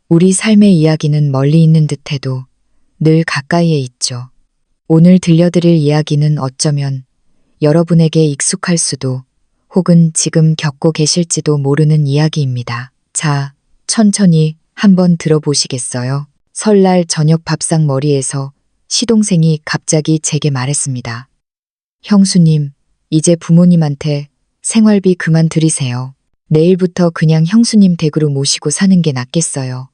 우리 삶의 이야기는 멀리 있는 듯해도 늘 가까이에 있죠. 오늘 들려드릴 이야기는 어쩌면 여러분에게 익숙할 수도 혹은 지금 겪고 계실지도 모르는 이야기입니다. 자, 천천히 한번 들어보시겠어요? 설날 저녁 밥상 머리에서 시동생이 갑자기 제게 말했습니다. 형수님, 이제 부모님한테 생활비 그만 드리세요. 내일부터 그냥 형수님 댁으로 모시고 사는 게 낫겠어요.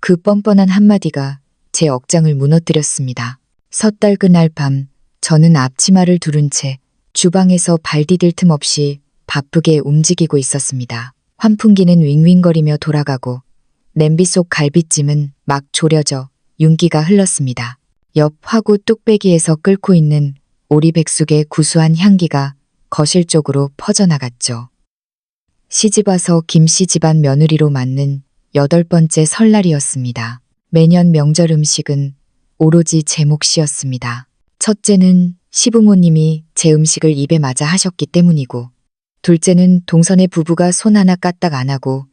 그 뻔뻔한 한마디가 제 억장을 무너뜨렸습니다. 섣달 그날 밤 저는 앞치마를 두른 채 주방에서 발 디딜 틈 없이 바쁘게 움직이고 있었습니다. 환풍기는 윙윙거리며 돌아가고 냄비 속 갈비찜은 막 졸여져 윤기가 흘렀습니다. 옆 화구 뚝배기에서 끓고 있는 오리백숙의 구수한 향기가 거실 쪽으로 퍼져나갔죠. 시집와서 김씨 집안 며느리로 맞는 8번째 설날이었습니다. 매년 명절 음식은 오로지 제 몫이었습니다. 첫째는 시부모님이 제 음식을 입에 맞아 하셨기 때문이고, 둘째는 동선의 부부가 손 하나 까딱 안 하고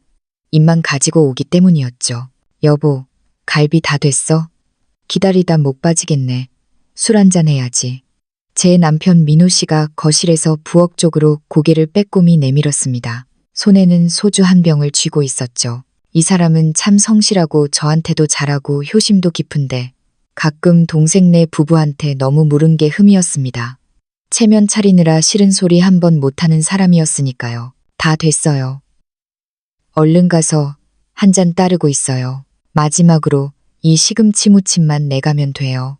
입만 가지고 오기 때문이었죠. 여보, 갈비 다 됐어? 기다리다 목 빠지겠네. 술 한잔 해야지. 제 남편 민호 씨가 거실에서 부엌 쪽으로 고개를 빼꼼히 내밀었습니다. 손에는 소주 한 병을 쥐고 있었죠. 이 사람은 참 성실하고 저한테도 잘하고 효심도 깊은데 가끔 동생네 부부한테 너무 물은 게 흠이었습니다. 체면 차리느라 싫은 소리 한 번 못하는 사람이었으니까요. 다 됐어요. 얼른 가서 한 잔 따르고 있어요. 마지막으로 이 시금치 무침만 내가면 돼요.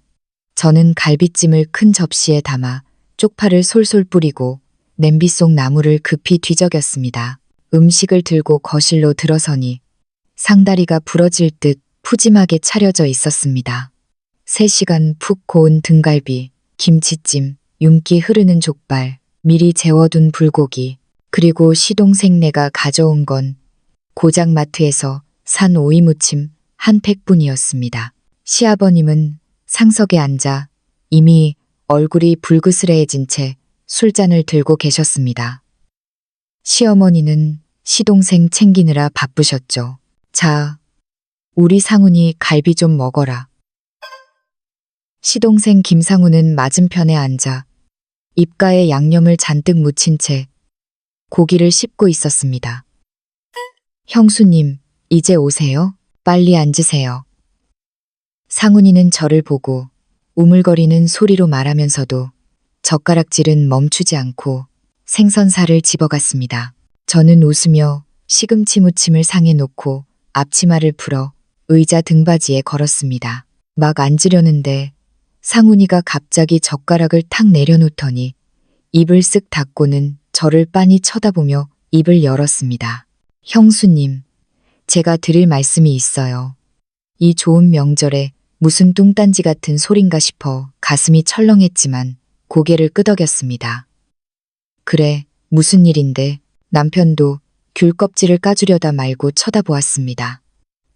저는 갈비찜을 큰 접시에 담아 쪽파를 솔솔 뿌리고 냄비 속 나물을 급히 뒤적였습니다. 음식을 들고 거실로 들어서니 상다리가 부러질 듯 푸짐하게 차려져 있었습니다. 3시간 푹 고운 등갈비, 김치찜, 윤기 흐르는 족발, 미리 재워둔 불고기, 그리고 시동생네가 가져온 건 고작 마트에서 산 오이무침 한 팩뿐이었습니다. 시아버님은 상석에 앉아 이미 얼굴이 불그스레해진 채 술잔을 들고 계셨습니다. 시어머니는 시동생 챙기느라 바쁘셨죠. 자, 우리 상훈이 갈비 좀 먹어라. 시동생 김상훈은 맞은편에 앉아 입가에 양념을 잔뜩 묻힌 채 고기를 씹고 있었습니다. 형수님, 이제 오세요? 빨리 앉으세요. 상훈이는 저를 보고 우물거리는 소리로 말하면서도 젓가락질은 멈추지 않고 생선살을 집어갔습니다. 저는 웃으며 시금치 무침을 상에 놓고 앞치마를 풀어 의자 등받이에 걸었습니다. 막 앉으려는데 상훈이가 갑자기 젓가락을 탁 내려놓더니 입을 쓱 닫고는 저를 빤히 쳐다보며 입을 열었습니다. 형수님, 제가 드릴 말씀이 있어요. 이 좋은 명절에 무슨 뚱딴지 같은 소린가 싶어 가슴이 철렁했지만 고개를 끄덕였습니다. 그래, 무슨 일인데? 남편도 귤 껍질을 까주려다 말고 쳐다보았습니다.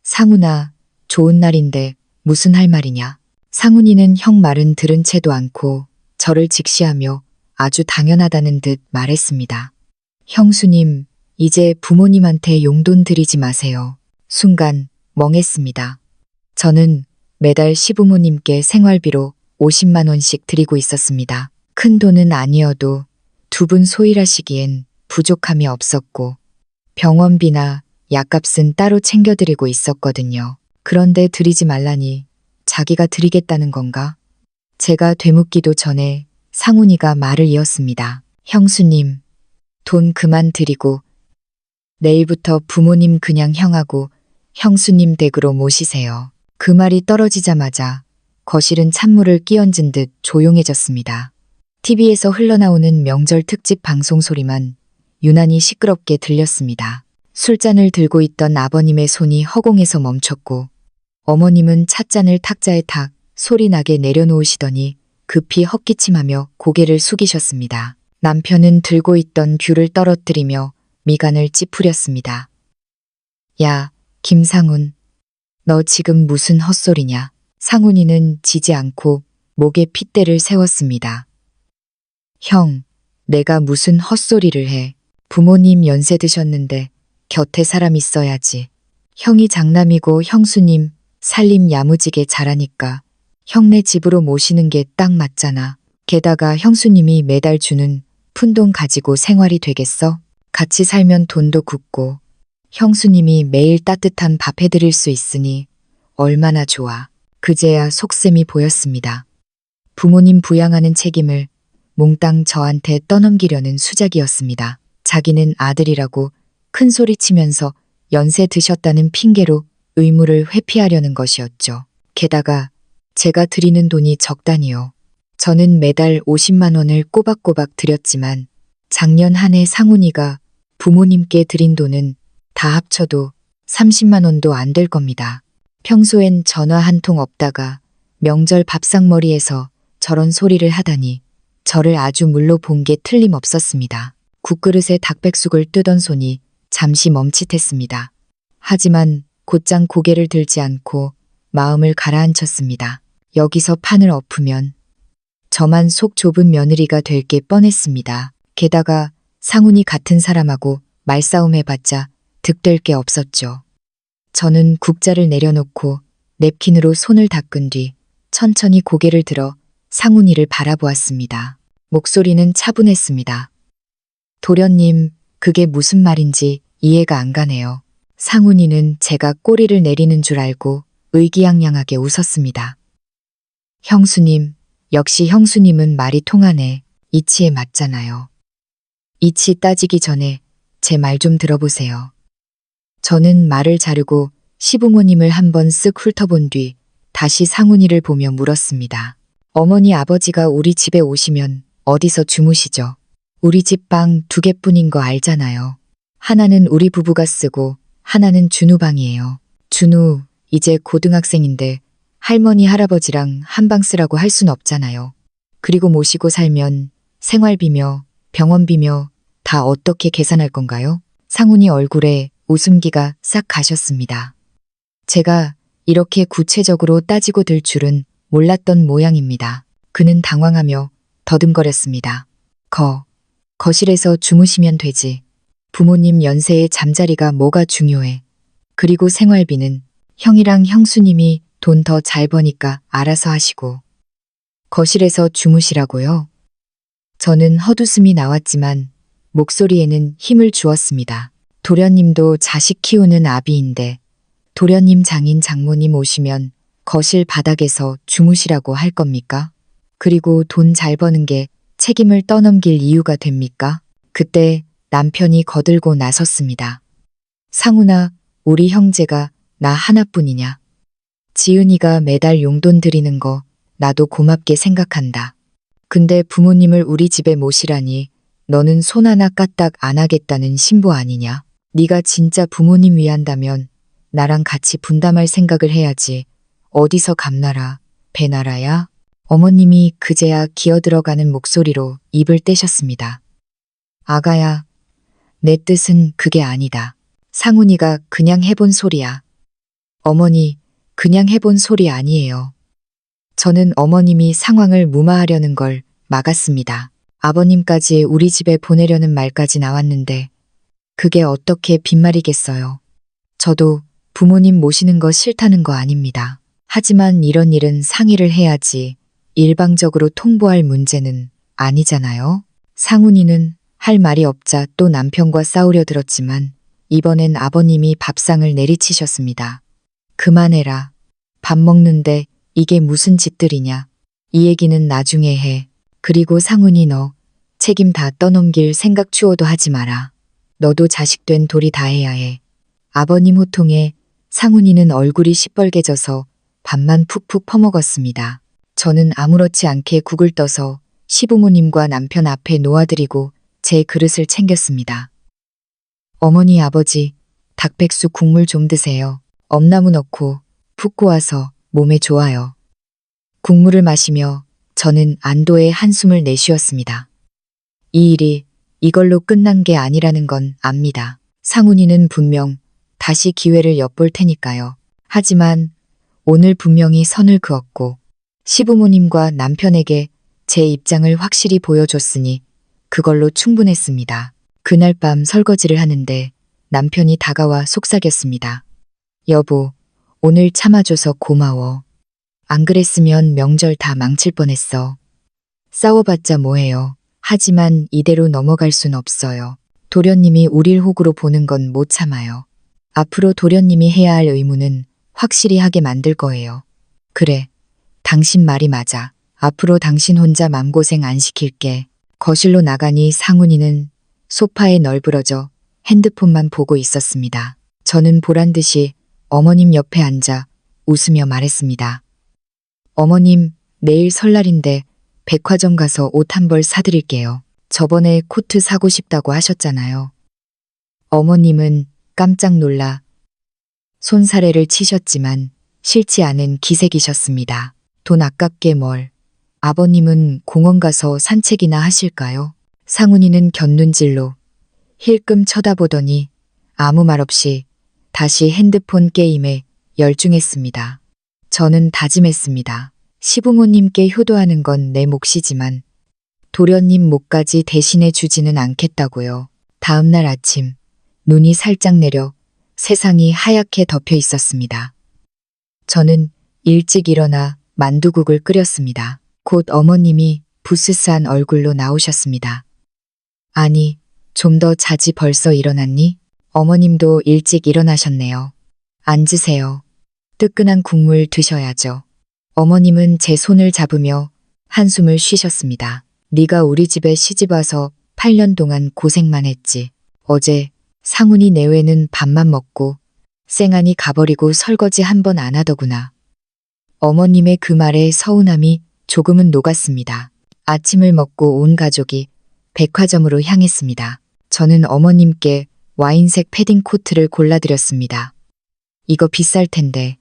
상훈아, 좋은 날인데 무슨 할 말이냐? 상훈이는 형 말은 들은 채도 않고 저를 직시하며 아주 당연하다는 듯 말했습니다. 형수님, 이제 부모님한테 용돈 드리지 마세요. 순간 멍했습니다. 저는 매달 시부모님께 생활비로 50만 원씩 드리고 있었습니다. 큰 돈은 아니어도 두 분 소일하시기엔 부족함이 없었고 병원비나 약값은 따로 챙겨드리고 있었거든요. 그런데 드리지 말라니 자기가 드리겠다는 건가? 제가 되묻기도 전에 상훈이가 말을 이었습니다. 형수님, 돈 그만 드리고 내일부터 부모님 그냥 형하고 형수님 댁으로 모시세요. 그 말이 떨어지자마자 거실은 찬물을 끼얹은 듯 조용해졌습니다. TV에서 흘러나오는 명절 특집 방송 소리만 유난히 시끄럽게 들렸습니다. 술잔을 들고 있던 아버님의 손이 허공에서 멈췄고 어머님은 찻잔을 탁자에 탁 소리나게 내려놓으시더니 급히 헛기침하며 고개를 숙이셨습니다. 남편은 들고 있던 귤을 떨어뜨리며 미간을 찌푸렸습니다. 야, 김상훈, 너 지금 무슨 헛소리냐? 상훈이는 지지 않고 목에 핏대를 세웠습니다. 형, 내가 무슨 헛소리를 해. 부모님 연세 드셨는데 곁에 사람 있어야지. 형이 장남이고 형수님 살림 야무지게 잘하니까 형네 집으로 모시는 게 딱 맞잖아. 게다가 형수님이 매달 주는 푼돈 가지고 생활이 되겠어? 같이 살면 돈도 굳고 형수님이 매일 따뜻한 밥 해드릴 수 있으니 얼마나 좋아. 그제야 속셈이 보였습니다. 부모님 부양하는 책임을 몽땅 저한테 떠넘기려는 수작이었습니다. 자기는 아들이라고 큰 소리 치면서 연세 드셨다는 핑계로 의무를 회피하려는 것이었죠. 게다가 제가 드리는 돈이 적다니요. 저는 매달 50만 원을 꼬박꼬박 드렸지만 작년 한 해 상훈이가 부모님께 드린 돈은 다 합쳐도 30만 원도 안 될 겁니다. 평소엔 전화 한 통 없다가 명절 밥상머리에서 저런 소리를 하다니 저를 아주 물로 본 게 틀림없었습니다. 국그릇에 닭백숙을 뜨던 손이 잠시 멈칫했습니다. 하지만 곧장 고개를 들지 않고 마음을 가라앉혔습니다. 여기서 판을 엎으면 저만 속 좁은 며느리가 될 게 뻔했습니다. 게다가 상훈이 같은 사람하고 말싸움해봤자 득될 게 없었죠. 저는 국자를 내려놓고 냅킨으로 손을 닦은 뒤 천천히 고개를 들어 상훈이를 바라보았습니다. 목소리는 차분했습니다. 도련님, 그게 무슨 말인지 이해가 안 가네요. 상훈이는 제가 꼬리를 내리는 줄 알고 의기양양하게 웃었습니다. 형수님, 역시 형수님은 말이 통하네. 이치에 맞잖아요. 이치 따지기 전에 제 말 좀 들어보세요. 저는 말을 자르고 시부모님을 한번 쓱 훑어본 뒤 다시 상훈이를 보며 물었습니다. 어머니 아버지가 우리 집에 오시면 어디서 주무시죠? 우리 집 방 2개뿐인 거 알잖아요. 하나는 우리 부부가 쓰고 하나는 준우 방이에요. 준우 이제 고등학생인데 할머니 할아버지랑 한 방 쓰라고 할 순 없잖아요. 그리고 모시고 살면 생활비며 병원비며 다 어떻게 계산할 건가요? 상훈이 얼굴에 웃음기가 싹 가셨습니다. 제가 이렇게 구체적으로 따지고 들 줄은 몰랐던 모양입니다. 그는 당황하며 더듬거렸습니다. 거실에서 주무시면 되지. 부모님 연세에 잠자리가 뭐가 중요해. 그리고 생활비는 형이랑 형수님이 돈 더 잘 버니까 알아서 하시고. 거실에서 주무시라고요? 저는 헛웃음이 나왔지만 목소리에는 힘을 주었습니다. 도련님도 자식 키우는 아비인데 도련님 장인 장모님 오시면 거실 바닥에서 주무시라고 할 겁니까? 그리고 돈 잘 버는 게 책임을 떠넘길 이유가 됩니까? 그때 남편이 거들고 나섰습니다. 상훈아, 우리 형제가 나 하나뿐이냐? 지은이가 매달 용돈 드리는 거 나도 고맙게 생각한다. 근데 부모님을 우리 집에 모시라니 너는 손 하나 까딱 안 하겠다는 신부 아니냐? 네가 진짜 부모님 위한다면 나랑 같이 분담할 생각을 해야지. 어디서 감나라, 배나라야? 어머님이 그제야 기어들어가는 목소리로 입을 떼셨습니다. 아가야, 내 뜻은 그게 아니다. 상훈이가 그냥 해본 소리야. 어머니, 그냥 해본 소리 아니에요. 저는 어머님이 상황을 무마하려는 걸 막았습니다. 아버님까지 우리 집에 보내려는 말까지 나왔는데 그게 어떻게 빈말이겠어요. 저도 부모님 모시는 거 싫다는 거 아닙니다. 하지만 이런 일은 상의를 해야지 일방적으로 통보할 문제는 아니잖아요. 상훈이는 할 말이 없자 또 남편과 싸우려 들었지만 이번엔 아버님이 밥상을 내리치셨습니다. 그만해라. 밥 먹는데 이게 무슨 짓들이냐. 이 얘기는 나중에 해. 그리고 상훈이 너 책임 다 떠넘길 생각 추워도 하지 마라. 너도 자식 된 도리 다 해야 해. 아버님 호통에 상훈이는 얼굴이 시뻘개져서 밥만 푹푹 퍼먹었습니다. 저는 아무렇지 않게 국을 떠서 시부모님과 남편 앞에 놓아드리고 제 그릇을 챙겼습니다. 어머니 아버지, 닭백숙 국물 좀 드세요. 엄나무 넣고 푹 고아서 몸에 좋아요. 국물을 마시며 저는 안도의 한숨을 내쉬었습니다. 이 일이 이걸로 끝난 게 아니라는 건 압니다. 상훈이는 분명 다시 기회를 엿볼 테니까요. 하지만 오늘 분명히 선을 그었고 시부모님과 남편에게 제 입장을 확실히 보여줬으니 그걸로 충분했습니다. 그날 밤 설거지를 하는데 남편이 다가와 속삭였습니다. 여보, 오늘 참아줘서 고마워. 안 그랬으면 명절 다 망칠 뻔했어. 싸워봤자 뭐해요. 하지만 이대로 넘어갈 순 없어요. 도련님이 우릴 호구로 보는 건 못 참아요. 앞으로 도련님이 해야 할 의무는 확실히 하게 만들 거예요. 그래, 당신 말이 맞아. 앞으로 당신 혼자 맘고생 안 시킬게. 거실로 나가니 상훈이는 소파에 널브러져 핸드폰만 보고 있었습니다. 저는 보란 듯이 어머님 옆에 앉아 웃으며 말했습니다. 어머님, 내일 설날인데 백화점 가서 옷 한 벌 사드릴게요. 저번에 코트 사고 싶다고 하셨잖아요. 어머님은 깜짝 놀라 손사래를 치셨지만 싫지 않은 기색이셨습니다. 돈 아깝게 뭘. 아버님은 공원 가서 산책이나 하실까요? 상훈이는 곁눈질로 힐끔 쳐다보더니 아무 말 없이 다시 핸드폰 게임에 열중했습니다. 저는 다짐했습니다. 시부모님께 효도하는 건 내 몫이지만 도련님 몫까지 대신해 주지는 않겠다고요. 다음 날 아침 눈이 살짝 내려 세상이 하얗게 덮여 있었습니다. 저는 일찍 일어나 만두국을 끓였습니다. 곧 어머님이 부스스한 얼굴로 나오셨습니다. 아니, 좀 더 자지 벌써 일어났니? 어머님도 일찍 일어나셨네요. 앉으세요. 뜨끈한 국물 드셔야죠. 어머님은 제 손을 잡으며 한숨을 쉬셨습니다. 네가 우리 집에 시집 와서 8년 동안 고생만 했지. 어제 상훈이 내외는 밥만 먹고 쌩안이 가버리고 설거지 한 번 안 하더구나. 어머님의 그 말에 서운함이 조금은 녹았습니다. 아침을 먹고 온 가족이 백화점으로 향했습니다. 저는 어머님께 와인색 패딩 코트를 골라드렸습니다. 이거 비쌀 텐데.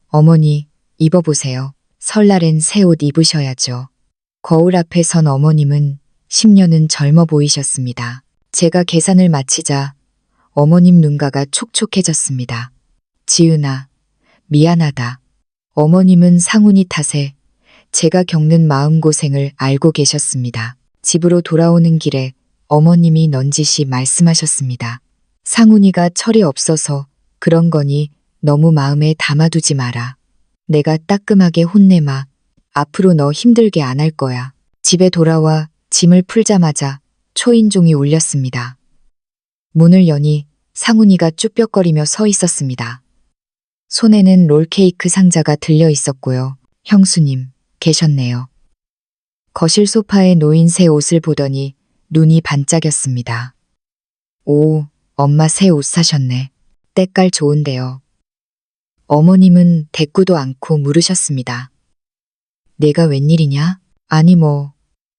어머니, 입어보세요. 설날엔 새 옷 입으셔야죠. 거울 앞에 선 어머님은 10년은 젊어 보이셨습니다. 제가 계산을 마치자 어머님 눈가가 촉촉해졌습니다. 지은아, 미안하다. 어머님은 상훈이 탓에 제가 겪는 마음고생을 알고 계셨습니다. 집으로 돌아오는 길에 어머님이 넌지시 말씀하셨습니다. 상훈이가 철이 없어서 그런 거니 너무 마음에 담아두지 마라. 내가 따끔하게 혼내마. 앞으로 너 힘들게 안 할 거야. 집에 돌아와 짐을 풀자마자 초인종이 울렸습니다. 문을 여니 상훈이가 쭈뼛거리며 서 있었습니다. 손에는 롤케이크 상자가 들려 있었고요. 형수님, 계셨네요. 거실 소파에 놓인 새 옷을 보더니 눈이 반짝였습니다. 오, 엄마 새 옷 사셨네. 때깔 좋은데요. 어머님은 대꾸도 않고 물으셨습니다. 내가 웬일이냐? 아니 뭐,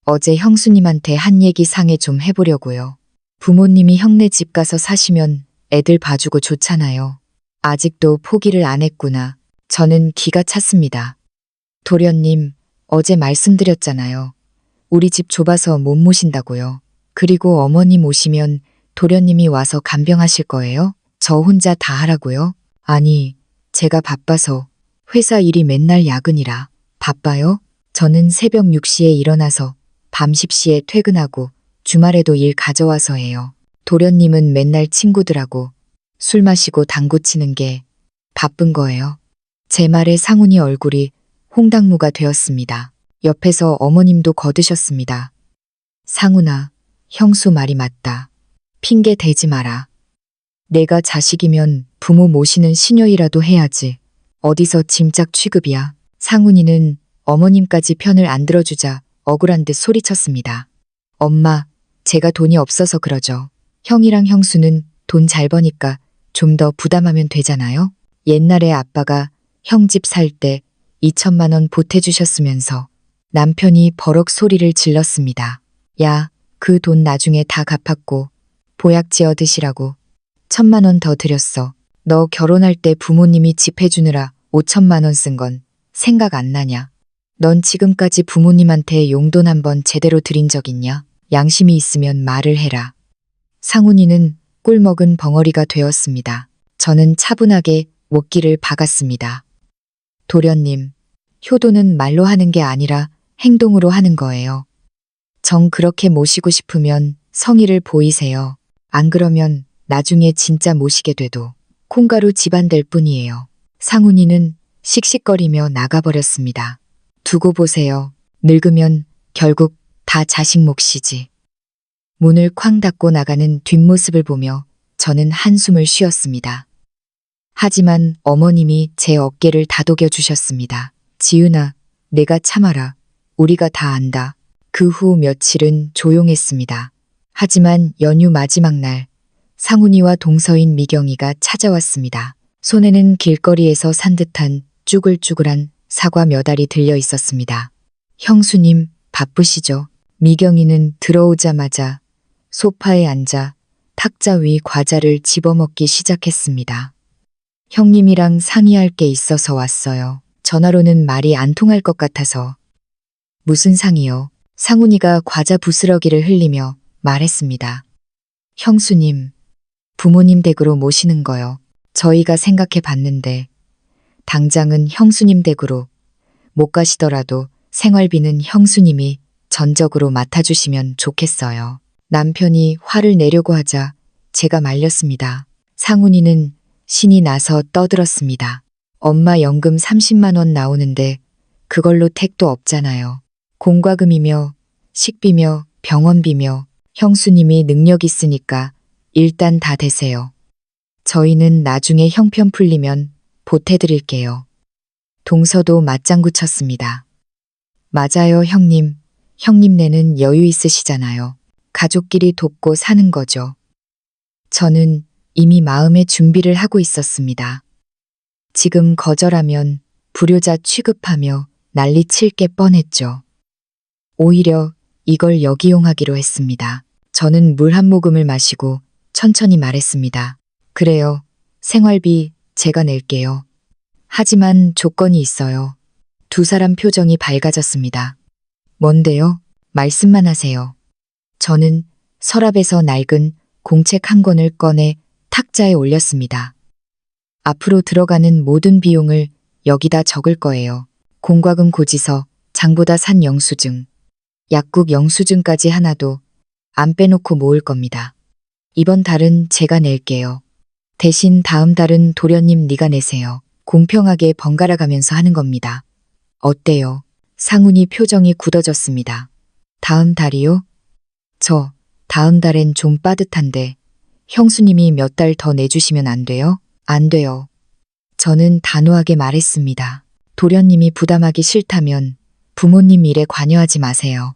어제 형수님한테 한 얘기 상해 좀 해보려고요. 부모님이 형네 집 가서 사시면 애들 봐주고 좋잖아요. 아직도 포기를 안 했구나. 저는 기가 찼습니다. 도련님, 어제 말씀드렸잖아요. 우리 집 좁아서 못 모신다고요. 그리고 어머님 오시면 도련님이 와서 간병하실 거예요? 저 혼자 다 하라고요? 아니, 제가 바빠서 회사 일이 맨날 야근이라. 바빠요? 저는 새벽 6시에 일어나서 밤 10시에 퇴근하고 주말에도 일 가져와서 해요. 도련님은 맨날 친구들하고 술 마시고 당구 치는 게 바쁜 거예요. 제 말에 상훈이 얼굴이 홍당무가 되었습니다. 옆에서 어머님도 거드셨습니다. 상훈아, 형수 말이 맞다. 핑계 대지 마라. 내가 자식이면 부모 모시는 시녀이라도 해야지. 어디서 짐짝 취급이야. 상훈이는 어머님까지 편을 안 들어주자 억울한 듯 소리쳤습니다. 엄마, 제가 돈이 없어서 그러죠. 형이랑 형수는 돈 잘 버니까 좀 더 부담하면 되잖아요. 옛날에 아빠가 형 집 살 때 2천만 원 보태주셨으면서 남편이 버럭 소리를 질렀습니다. 야, 그 돈 나중에 다 갚았고 보약 지어 드시라고 1,000만 원 더 드렸어. 너 결혼할 때 부모님이 집 해주느라 5천만 원 쓴 건 생각 안 나냐? 넌 지금까지 부모님한테 용돈 한 번 제대로 드린 적 있냐? 양심이 있으면 말을 해라. 상훈이는 꿀먹은 벙어리가 되었습니다. 저는 차분하게 목기를 박았습니다. 도련님, 효도는 말로 하는 게 아니라 행동으로 하는 거예요. 정 그렇게 모시고 싶으면 성의를 보이세요. 안 그러면 나중에 진짜 모시게 돼도 콩가루 집안될 뿐이에요. 상훈이는 씩씩거리며 나가버렸습니다. 두고 보세요. 늙으면 결국 다 자식 몫이지. 문을 쾅 닫고 나가는 뒷모습을 보며 저는 한숨을 쉬었습니다. 하지만 어머님이 제 어깨를 다독여 주셨습니다. 지은아, 내가 참아라. 우리가 다 안다. 그 후 며칠은 조용했습니다. 하지만 연휴 마지막 날 상훈이와 동서인 미경이가 찾아왔습니다. 손에는 길거리에서 산 듯한 쭈글쭈글한 사과 몇 알이 들려 있었습니다. 형수님, 바쁘시죠? 미경이는 들어오자마자 소파에 앉아 탁자 위 과자를 집어먹기 시작했습니다. 형님이랑 상의할 게 있어서 왔어요. 전화로는 말이 안 통할 것 같아서. 무슨 상의요? 상훈이가 과자 부스러기를 흘리며 말했습니다. 형수님, 부모님 댁으로 모시는 거요. 저희가 생각해 봤는데 당장은 형수님 댁으로 못 가시더라도 생활비는 형수님이 전적으로 맡아주시면 좋겠어요. 남편이 화를 내려고 하자 제가 말렸습니다. 상훈이는 신이 나서 떠들었습니다. 엄마 연금 30만 원 나오는데 그걸로 택도 없잖아요. 공과금이며 식비며 병원비며 형수님이 능력 있으니까 일단 다 대세요. 저희는 나중에 형편 풀리면 보태드릴게요. 동서도 맞장구 쳤습니다. 맞아요, 형님. 형님네는 여유 있으시잖아요. 가족끼리 돕고 사는 거죠. 저는 이미 마음의 준비를 하고 있었습니다. 지금 거절하면 불효자 취급하며 난리 칠 게 뻔했죠. 오히려 이걸 역이용하기로 했습니다. 저는 물 한 모금을 마시고 천천히 말했습니다. 그래요. 생활비 제가 낼게요. 하지만 조건이 있어요. 두 사람 표정이 밝아졌습니다. 뭔데요? 말씀만 하세요. 저는 서랍에서 낡은 공책 한 권을 꺼내 탁자에 올렸습니다. 앞으로 들어가는 모든 비용을 여기다 적을 거예요. 공과금 고지서, 장보다 산 영수증, 약국 영수증까지 하나도 안 빼놓고 모을 겁니다. 이번 달은 제가 낼게요. 대신 다음 달은 도련님 네가 내세요. 공평하게 번갈아 가면서 하는 겁니다. 어때요? 상훈이 표정이 굳어졌습니다. 다음 달이요? 저 다음 달엔 좀 빠듯한데 형수님이 몇 달 더 내주시면 안 돼요? 안 돼요. 저는 단호하게 말했습니다. 도련님이 부담하기 싫다면 부모님 일에 관여하지 마세요.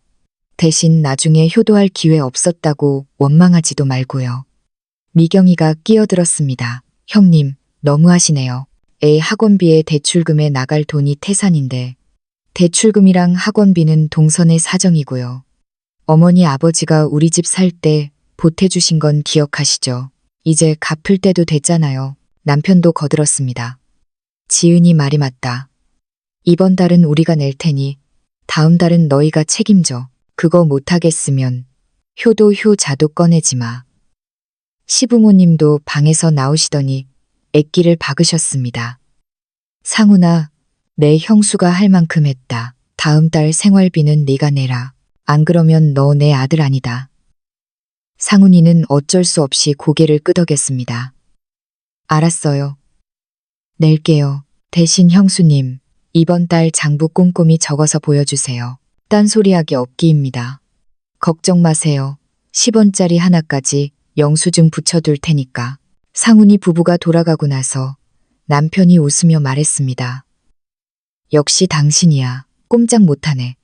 대신 나중에 효도할 기회 없었다고 원망하지도 말고요. 미경이가 끼어들었습니다. 형님, 너무하시네요. 애 학원비에 대출금에 나갈 돈이 태산인데 대출금이랑 학원비는 동선의 사정이고요. 어머니 아버지가 우리 집 살 때 보태주신 건 기억하시죠? 이제 갚을 때도 됐잖아요. 남편도 거들었습니다. 지은이 말이 맞다. 이번 달은 우리가 낼 테니 다음 달은 너희가 책임져. 그거 못하겠으면 효도 효자도 꺼내지 마. 시부모님도 방에서 나오시더니 액기를 박으셨습니다. 상훈아, 내 형수가 할 만큼 했다. 다음 달 생활비는 네가 내라. 안 그러면 너 내 아들 아니다. 상훈이는 어쩔 수 없이 고개를 끄덕였습니다. 알았어요. 낼게요. 대신 형수님, 이번 달 장부 꼼꼼히 적어서 보여주세요. 딴소리하기 없기입니다. 걱정 마세요. 10원짜리 하나까지 영수증 붙여둘 테니까. 상훈이 부부가 돌아가고 나서 남편이 웃으며 말했습니다. 역시 당신이야. 꼼짝 못하네.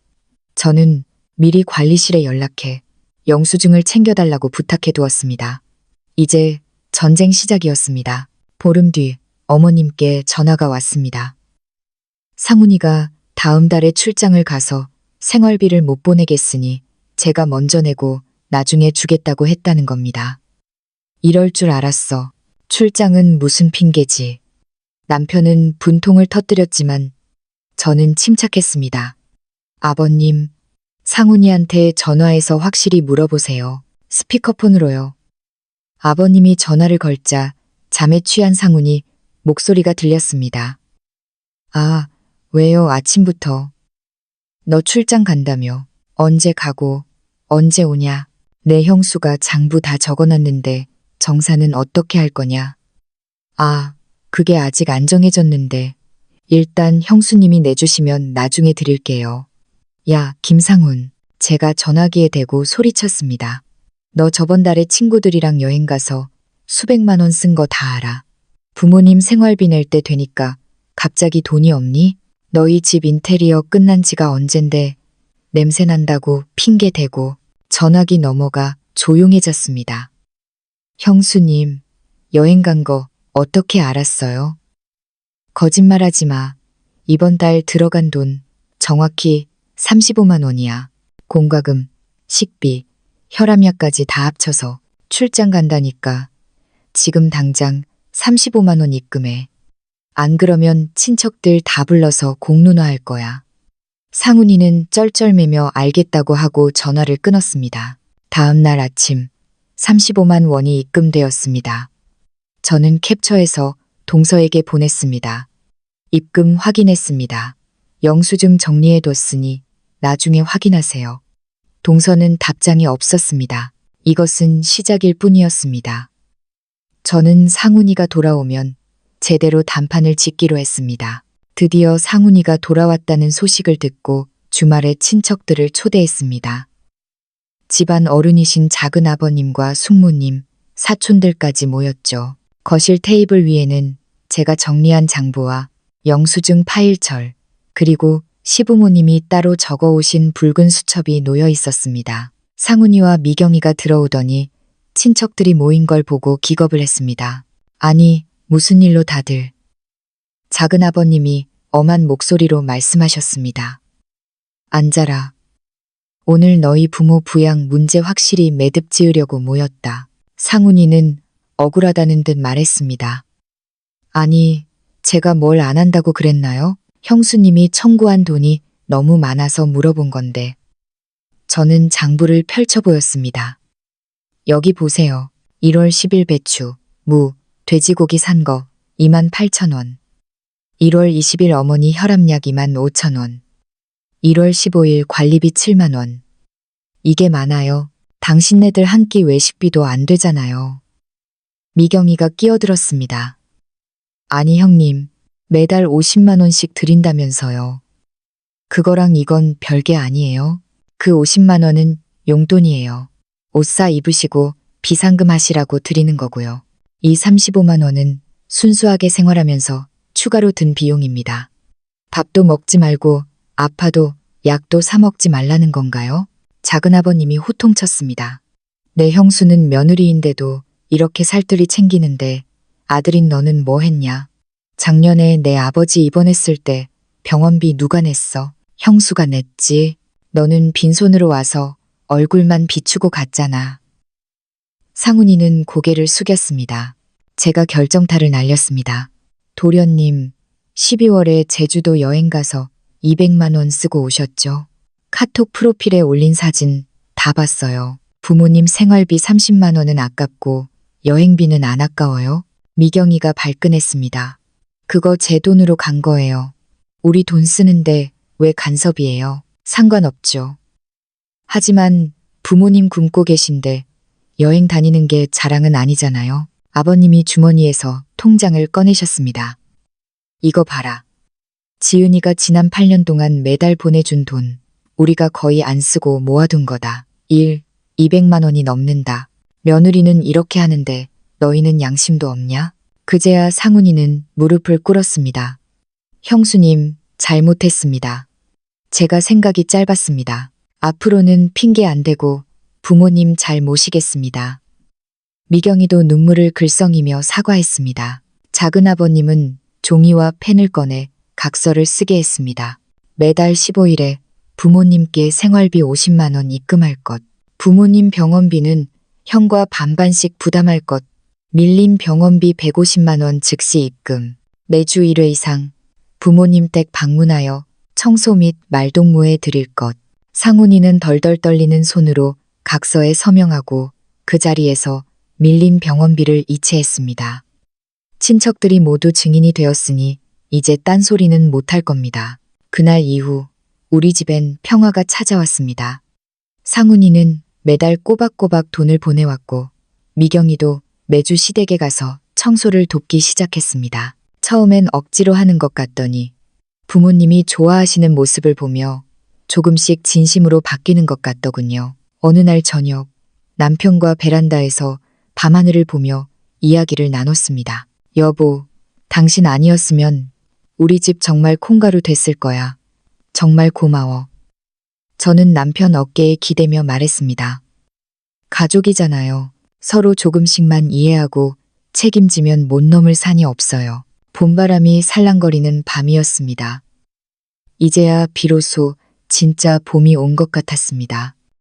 저는 미리 관리실에 연락해 영수증을 챙겨달라고 부탁해 두었습니다. 이제 전쟁 시작이었습니다. 보름 뒤 어머님께 전화가 왔습니다. 상훈이가 다음 달에 출장을 가서 생활비를 못 보내겠으니 제가 먼저 내고 나중에 주겠다고 했다는 겁니다. 이럴 줄 알았어. 출장은 무슨 핑계지. 남편은 분통을 터뜨렸지만 저는 침착했습니다. 아버님, 상훈이한테 전화해서 확실히 물어보세요. 스피커폰으로요. 아버님이 전화를 걸자 잠에 취한 상훈이 목소리가 들렸습니다. 아, 왜요 아침부터. 너 출장 간다며. 언제 가고 언제 오냐. 내 형수가 장부 다 적어놨는데 정산은 어떻게 할 거냐. 아, 그게 아직 안 정해졌는데 일단 형수님이 내주시면 나중에 드릴게요. 야, 김상훈. 제가 전화기에 대고 소리쳤습니다. 너 저번 달에 친구들이랑 여행 가서 수백만 원 쓴 거 다 알아. 부모님 생활비 낼 때 되니까 갑자기 돈이 없니? 너희 집 인테리어 끝난 지가 언젠데 냄새 난다고 핑계 대고 전화기 넘어가 조용해졌습니다. 형수님, 여행 간 거 어떻게 알았어요? 거짓말하지 마. 이번 달 들어간 돈 정확히 35만 원이야. 공과금, 식비, 혈압약까지 다 합쳐서 출장 간다니까. 지금 당장 35만 원 입금해. 안 그러면 친척들 다 불러서 공론화할 거야. 상훈이는 쩔쩔매며 알겠다고 하고 전화를 끊었습니다. 다음 날 아침 35만 원이 입금되었습니다. 저는 캡처해서 동서에게 보냈습니다. 입금 확인했습니다. 영수증 정리해뒀으니 나중에 확인하세요. 동서는 답장이 없었습니다. 이것은 시작일 뿐이었습니다. 저는 상훈이가 돌아오면 제대로 단판을 짓기로 했습니다. 드디어 상훈이가 돌아왔다는 소식을 듣고 주말에 친척들을 초대했습니다. 집안 어른이신 작은 아버님과 숙모님, 사촌들까지 모였죠. 거실 테이블 위에는 제가 정리한 장부와 영수증 파일철, 그리고 시부모님이 따로 적어오신 붉은 수첩이 놓여 있었습니다. 상훈이와 미경이가 들어오더니 친척들이 모인 걸 보고 기겁을 했습니다. 아니, 무슨 일로 다들. 작은 아버님이 엄한 목소리로 말씀하셨습니다. 앉아라. 오늘 너희 부모 부양 문제 확실히 매듭 지으려고 모였다. 상훈이는 억울하다는 듯 말했습니다. 아니, 제가 뭘 안 한다고 그랬나요? 형수님이 청구한 돈이 너무 많아서 물어본 건데. 저는 장부를 펼쳐 보였습니다. 여기 보세요. 1월 10일 배추, 무, 돼지고기 산 거 28,000원. 1월 20일 어머니 혈압약 25,000원. 1월 15일 관리비 7만 원. 이게 많아요. 당신네들 한 끼 외식비도 안 되잖아요. 미경이가 끼어들었습니다. 아니 형님, 매달 50만 원씩 드린다면서요. 그거랑 이건 별게 아니에요. 그 50만 원은 용돈이에요. 옷 사 입으시고 비상금 하시라고 드리는 거고요. 이 35만 원은 순수하게 생활하면서 추가로 든 비용입니다. 밥도 먹지 말고 아파도 약도 사 먹지 말라는 건가요? 작은아버님이 호통쳤습니다. 내 형수는 며느리인데도 이렇게 살뜰히 챙기는데 아들인 너는 뭐 했냐? 작년에 내 아버지 입원했을 때 병원비 누가 냈어? 형수가 냈지. 너는 빈손으로 와서 얼굴만 비추고 갔잖아. 상훈이는 고개를 숙였습니다. 제가 결정타를 날렸습니다. 도련님, 12월에 제주도 여행 가서 200만 원 쓰고 오셨죠? 카톡 프로필에 올린 사진 다 봤어요. 부모님 생활비 30만 원은 아깝고 여행비는 안 아까워요? 미경이가 발끈했습니다. 그거 제 돈으로 간 거예요. 우리 돈 쓰는데 왜 간섭이에요? 상관없죠. 하지만 부모님 굶고 계신데 여행 다니는 게 자랑은 아니잖아요. 아버님이 주머니에서 통장을 꺼내셨습니다. 이거 봐라. 지은이가 지난 8년 동안 매달 보내준 돈, 우리가 거의 안 쓰고 모아둔 거다. 200만 원이 넘는다. 며느리는 이렇게 하는데 너희는 양심도 없냐? 그제야 상훈이는 무릎을 꿇었습니다. 형수님, 잘못했습니다. 제가 생각이 짧았습니다. 앞으로는 핑계 안 대고 부모님 잘 모시겠습니다. 미경이도 눈물을 글썽이며 사과했습니다. 작은아버님은 종이와 펜을 꺼내 각서를 쓰게 했습니다. 매달 15일에 부모님께 생활비 50만 원 입금할 것, 부모님 병원비는 형과 반반씩 부담할 것, 밀린 병원비 150만 원 즉시 입금, 매주 1회 이상 부모님 댁 방문하여 청소 및 말동무해 드릴 것. 상훈이는 덜덜 떨리는 손으로 각서에 서명하고 그 자리에서 밀린 병원비를 이체했습니다. 친척들이 모두 증인이 되었으니 이제 딴소리는 못할 겁니다. 그날 이후 우리 집엔 평화가 찾아왔습니다. 상훈이는 매달 꼬박꼬박 돈을 보내왔고 미경이도 매주 시댁에 가서 청소를 돕기 시작했습니다. 처음엔 억지로 하는 것 같더니 부모님이 좋아하시는 모습을 보며 조금씩 진심으로 바뀌는 것 같더군요. 어느 날 저녁 남편과 베란다에서 밤하늘을 보며 이야기를 나눴습니다. 여보, 당신 아니었으면 우리 집 정말 콩가루 됐을 거야. 정말 고마워. 저는 남편 어깨에 기대며 말했습니다. 가족이잖아요. 서로 조금씩만 이해하고 책임지면 못 넘을 산이 없어요. 봄바람이 살랑거리는 밤이었습니다. 이제야 비로소 진짜 봄이 온 것 같았습니다.